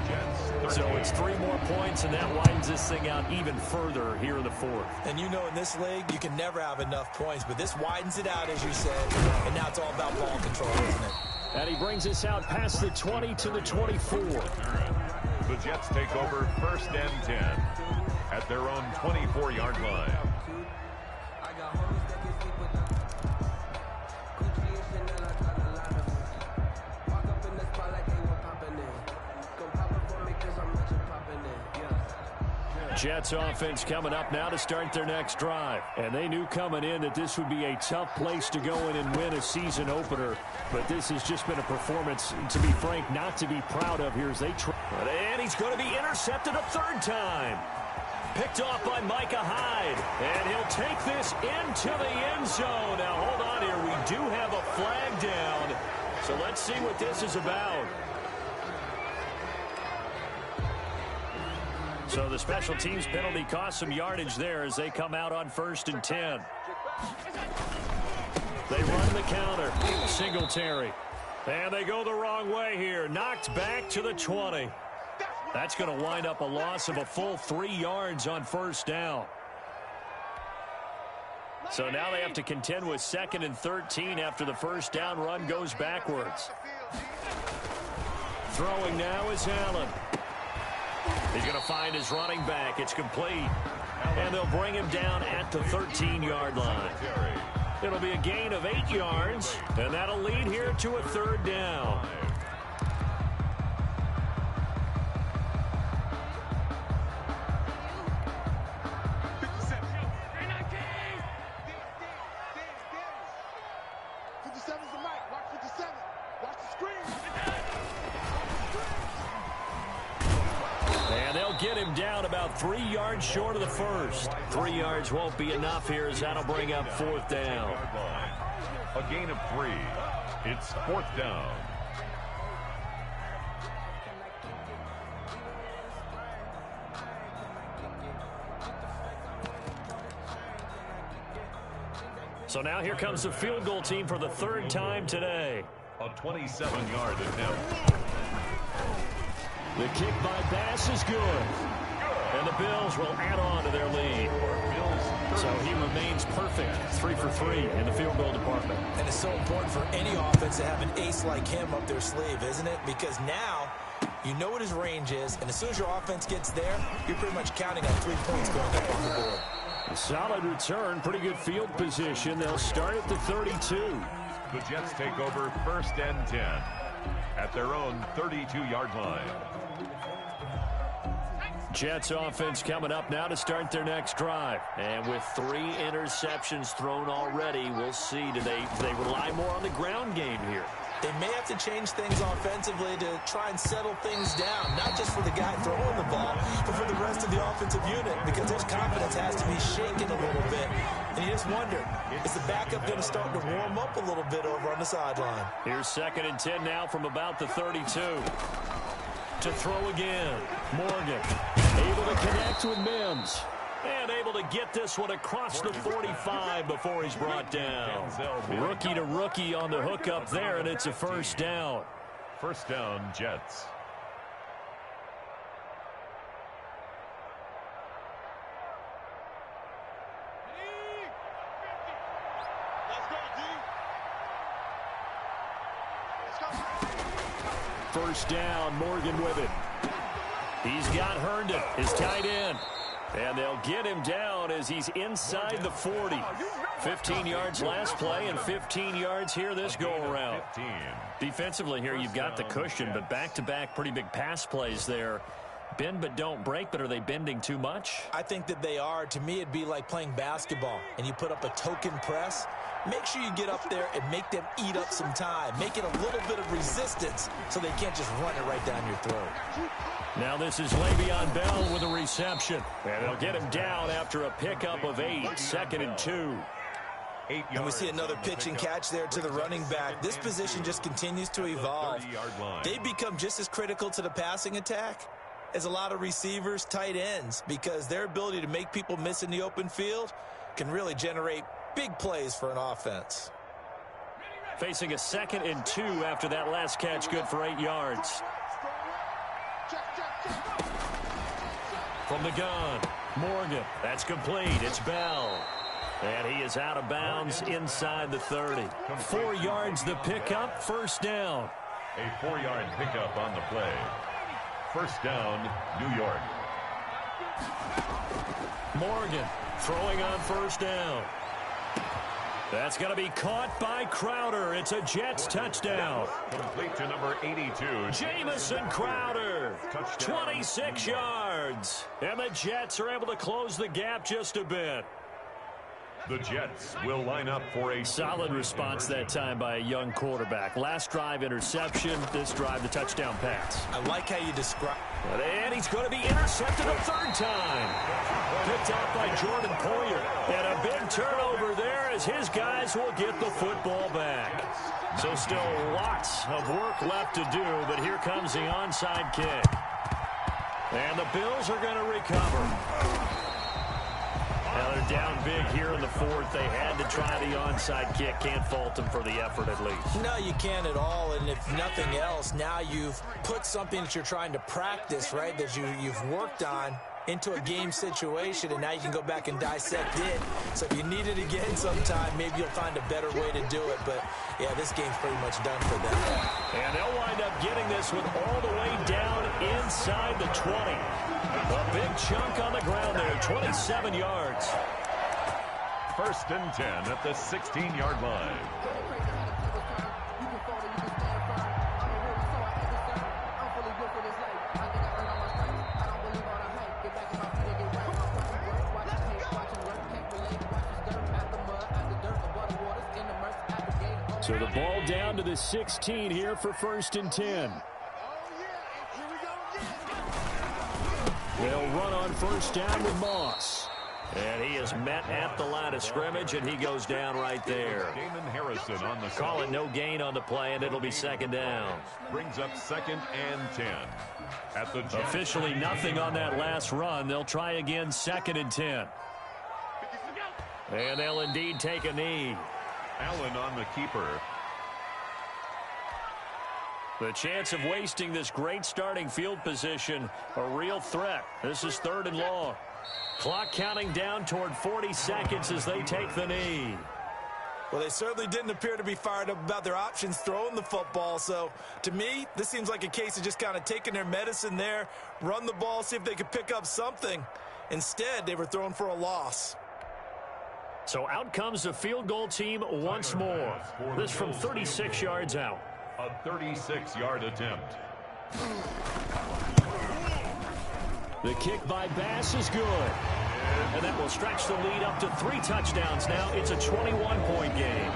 So it's 3 more points, and that widens this thing out even further here in the 4th. And you know in this league, you can never have enough points, but this widens it out, as you said, and now it's all about ball control, isn't it? And he brings us out past the 20 to the 24. The Jets take over 1st and 10 at their own 24-yard line. Jets offense coming up now to start their next drive. And they knew coming in that this would be a tough place to go in and win a season opener. But this has just been a performance, to be frank, not to be proud of here as they try. And he's going to be intercepted a 3rd time. Picked off by Micah Hyde. And he'll take this into the end zone. Now, hold on here. We do have a flag down. So let's see what this is about. So the special teams penalty cost some yardage there as they come out on 1st and 10. They run the counter. Singletary. And they go the wrong way here. Knocked back to the 20. That's going to wind up a loss of a full 3 yards on 1st down. So now they have to contend with 2nd and 13 after the 1st down run goes backwards. Throwing now is Allen. He's going to find his running back. It's complete. And they'll bring him down at the 13-yard line. It'll be a gain of 8 yards, and that'll lead here to a 3rd down. Get him down about 3 yards short of the 1st. 3 yards won't be enough here as that'll bring up 4th down. A gain of 3. It's 4th down. So now here comes the field goal team for the 3rd time today. A 27-yard attempt. The kick by Bass is good. And the Bills will add on to their lead. So he remains perfect. 3 for 3 in the field goal department. And it's so important for any offense to have an ace like him up their sleeve, isn't it? Because now you know what his range is, and as soon as your offense gets there, you're pretty much counting on 3 points going up on the board. A solid return, pretty good field position. They'll start at the 32. The Jets take over 1st and 10 at their own 32-yard line. Jets offense coming up now to start their next drive. And with 3 interceptions thrown already, we'll see. Do they rely more on the ground game here? They may have to change things offensively to try and settle things down, not just for the guy throwing the ball, but for the rest of the offensive unit, because their confidence has to be shaken a little bit. And you just wonder, is the backup going to start to warm up a little bit over on the sideline? Here's 2nd and 10 now from about the 32. To throw again. Morgan able to connect with Mims. And able to get this one across the 45 before he's brought down. Rookie to rookie on the hookup there, and it's a first down. First down, Jets. First down, Morgan with it. He's got Herndon, his tight end. And they'll get him down as he's inside the 40. 15 yards last play and 15 yards here this go-around. Defensively here, you've got the cushion, but back-to-back pretty big pass plays there. Bend but don't break, but are they bending too much? I think that they are. To me, it'd be like playing basketball, and you put up a token press. Make sure you get up there and make them eat up some time. Make it a little bit of resistance so they can't just run it right down your throat. Now this is Le'Veon Bell with a reception. And they'll get him down after a pickup of 8, 2nd and 2. And we see another pitch and catch there to the running back. This position just continues to evolve. They become just as critical to the passing attack as a lot of receivers, tight ends, because their ability to make people miss in the open field can really generate big plays for an offense. Facing a 2nd and 2 after that last catch, good for 8 yards. From the gun, Morgan. That's complete. It's Bell. And he is out of bounds inside the 30. 4 yards the pickup, first down. A 4-yard pickup on the play. First down, New York. Morgan throwing on first down. That's going to be caught by Crowder. It's a Jets touchdown. Complete to number 82. Jamison Crowder, 26 yards. And the Jets are able to close the gap just a bit. The Jets will line up for a solid response that time by a young quarterback. Last drive interception, this drive the touchdown pass. I like how you describe. And he's going to be intercepted a 3rd time. Picked off by Jordan Poyer. And a big turnover there as his guys will get the football back. So still lots of work left to do, but here comes the onside kick. And the Bills are going to recover. Now they're down big here in the 4th. They had to try the onside kick. Can't fault them for the effort at least. No, you can't at all. And if nothing else, now you've put something that you're trying to practice, right, that you've worked on into a game situation, and now you can go back and dissect it. So if you need it again sometime, maybe you'll find a better way to do it. But, yeah, this game's pretty much done for them. And they'll wind up getting this one all the way down inside the 20. A big chunk on the ground there, 27 yards. First and 10 at the 16-yard line. So the ball down to the 16 here for first and 10. They'll run on first down with Moss. And he is met at the line of scrimmage, and he goes down right there. Damon Harrison on the call it no gain on the play, and it'll be 2nd down. Brings up 2nd and 10. At the officially nothing on that last run. They'll try again 2nd and 10. And they'll indeed take a knee. Allen on the keeper. The chance of wasting this great starting field position, a real threat. This is 3rd and long. Clock counting down toward 40 seconds as they take the knee. Well, they certainly didn't appear to be fired up about their options throwing the football. So, to me, this seems like a case of just kind of taking their medicine there, run the ball, see if they could pick up something. Instead, they were throwing for a loss. So out comes the field goal team once more. This from 36 yards out. A 36-yard attempt. The kick by Bass is good. And that will stretch the lead up to 3 touchdowns now. It's a 21-point game.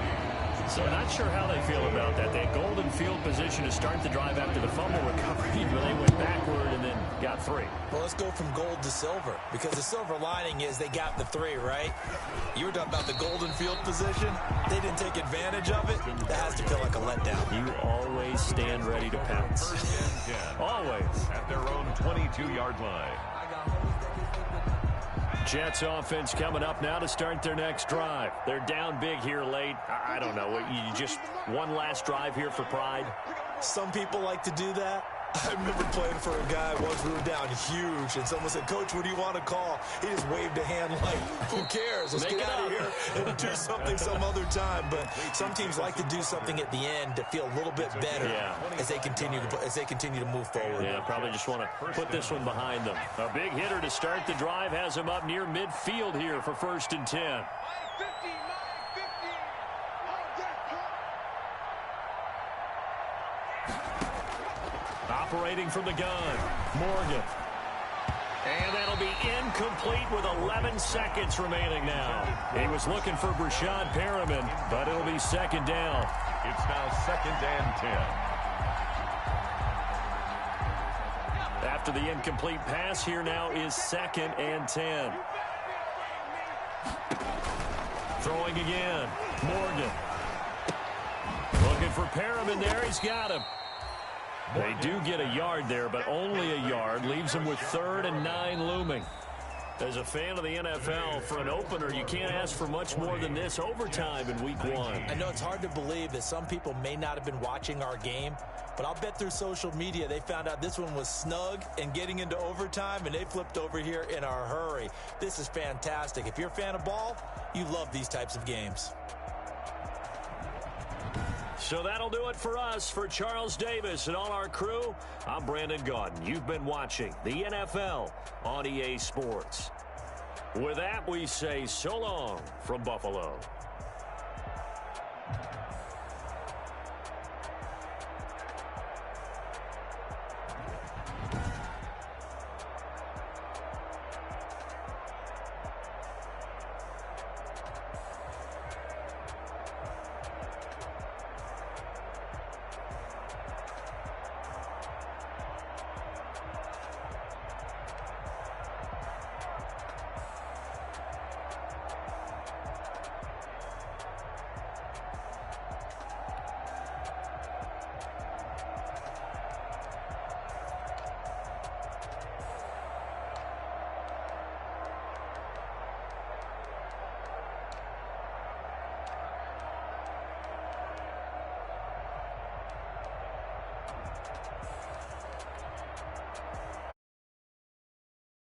So not sure how they feel about that. They had golden field position to start the drive after the fumble recovery, but they went backward and then got 3. Well, let's go from gold to silver, because the silver lining is they got the 3, right? You were talking about the golden field position. They didn't take advantage of it. That has to feel like a letdown. You always stand ready to pounce. Always. At their own 22-yard line. Jets offense coming up now to start their next drive. They're down big here late. I don't know. You just one last drive here for pride? Some people like to do that. I remember playing for a guy once we were down huge, and someone said, "Coach, what do you want to call?" He just waved a hand like, "Who cares? Let's get out of here and do something some other time." But some teams like to do something at the end to feel a little bit better as they continue to move forward. Yeah, probably just want to put this one behind them. A big hitter to start the drive has him up near midfield here for 1st and 10. Operating from the gun, Morgan. And that'll be incomplete with 11 seconds remaining now. He was looking for Brashad Perriman, but it'll be 2nd down. It's now 2nd and 10. After the incomplete pass, here now is 2nd and 10. Throwing again, Morgan. Looking for Perriman there, he's got him. They do get a yard there, but only a yard. Leaves them with 3rd and 9 looming. As a fan of the NFL, for an opener, you can't ask for much more than this overtime in Week 1. I know it's hard to believe that some people may not have been watching our game, but I'll bet through social media they found out this one was snug and getting into overtime, and they flipped over here in a hurry. This is fantastic. If you're a fan of ball, you love these types of games. So that'll do it for us. For Charles Davis and all our crew, I'm Brandon Gaudin. You've been watching the NFL on EA Sports. With that, we say so long from Buffalo.